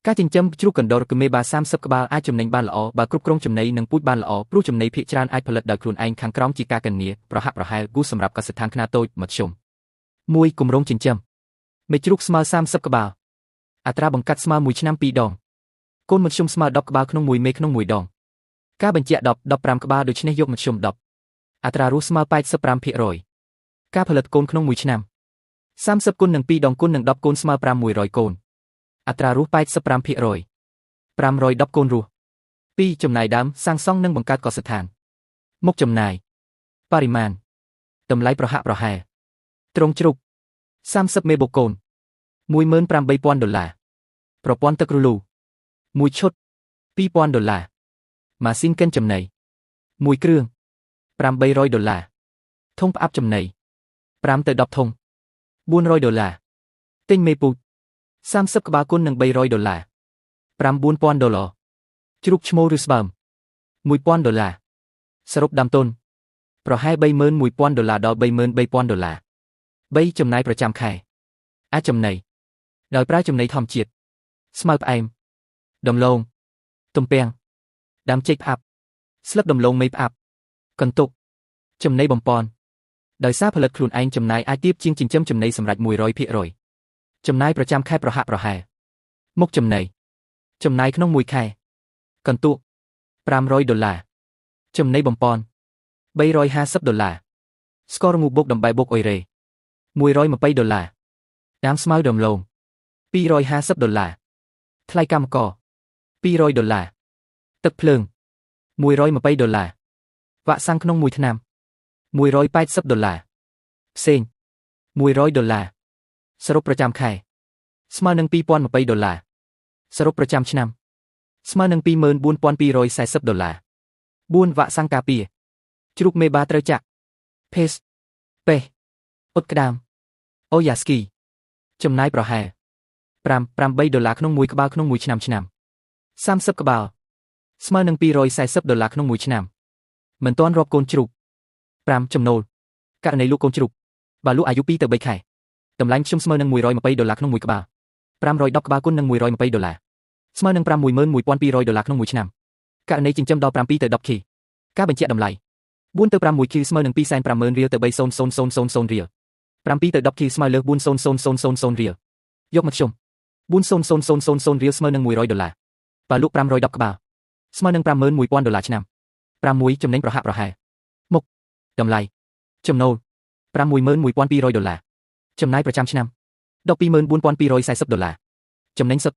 ការចិញ្ចឹមជ្រូកកណ្ដុរគឺមេបា30ក្បាលអាចចំណេញបានល្អបើគ្រប់គ្រងចំណីនិងពូជបានល្អព្រោះចំណីភាគច្រើនអាចផលិតដោយខ្លួនឯងខាងក្រោមជាការកញ្ញាប្រហាក់ប្រហែលគូសម្រាប់កសិដ្ឋានខ្នាតតូចមធ្យម1គម្រោងចិញ្ចឹមមេជ្រូកស្មើ30ក្បាលអត្រាបង្កាត់ស្មើ1ឆ្នាំ2ដងកូនមធ្យមស្មើ10ក្បាលក្នុង1មេក្នុង1ដងការបញ្ជាក់10-15ក្បាលដូច្នេះយកមធ្យម10អត្រារស់ស្មើ85%ការផលិតកូនក្នុង1ឆ្នាំ30គុណនឹង2ដងគុណនឹង10កូនស្មើ500កូនអត្រារស់85% 510កូនរស់2ចំណាយដើមសាងសង់និងបង្កើតកសិដ្ឋានមុខចំណាយបរិមាណតម្លៃប្រហាក់ប្រហែលត្រង់ជ្រូក30មេបូកកូន$18,000ប្រព័ន្ធទឹករលូ1ឈុត$2,000ម៉ាស៊ីនកិនចំណី1គ្រឿង$800ធុងផ្អាប់ចំណី5ទៅ10ធុង$400ទិញមេពូជ30ក្បាលគុណនឹង$300$9,000ជ្រូកឈ្មោលឬស្បើម$1,000សរុបដើមទុនប្រហែល$31,000ដល់$33,000 3ចំណាយប្រចាំខែអាចចំណីដោយប្រើចំណីធម្មជាតិស្មៅផ្អែមដំឡូងទំពាំងដើមចេកផ្អាប់ស្លឹកដំឡូងមេផ្អាប់កន្ទុកចំណីបំពន់ដោយសារផលិតខ្លួនឯងចំណាយអាចទាបជាងចិញ្ចឹមចំណីសម្រេច100%ចំណាយប្រចាំខែប្រហាក់ប្រហែលមុខចំណីចំណាយក្នុង1ខែកន្ទុក$500ចំណីបំពន់$350ស្ករងូបុកដំបែបុកអុយរ៉េ$120ដើមស្មៅដំឡូង$250ថ្លៃកម្មករ$200ទឹកភ្លើង$120វ៉ាក់សាំងក្នុង1ឆ្នាំ$180ផ្សេង$100សរុបប្រចាំខែស្មើនឹង$2,020សរុបប្រចាំឆ្នាំស្មើនឹង$24,240 4វ៉ាក់សាំងការពារជ្រូកមេបាត្រូវចាក់ភេសពេសអ៊ុតក្តាមអូយ៉ាស្គីចំណាយប្រហែល$5-8ក្នុង1ក្បាលក្នុង1ឆ្នាំ30ក្បាលស្មើនឹង$240ក្នុង1ឆ្នាំមិនទាន់រាប់កូនជ្រូក5ចំណូលករណីលក់កូនជ្រូកបើលក់អាយុ2ទៅ3ខែតម្លៃខ្ញុំស្មើនឹង$120ក្នុង1ក្បាល510ក្បាលគុណនឹង$120ស្មើនឹង$51,200ក្នុង1ឆ្នាំករណីចិញ្ចឹមដល់7ទៅ10ខីការបញ្ជាក់តម្លៃ4ទៅ6ខីស្មើនឹង250,000រៀលទៅ300,000រៀល7ទៅ10ខីស្មើលើស400,000រៀលយកមធ្យម400,000រៀលស្មើនឹង$100បើលក់510ក្បាលស្មើនឹង$51,000ឆ្នាំ6ចំណេញប្រហាក់ប្រហែលមុខតម្លៃចំណូល$51,200ចំណាយប្រចាំឆ្នាំ$124,240ចំណេញសុទ្ធ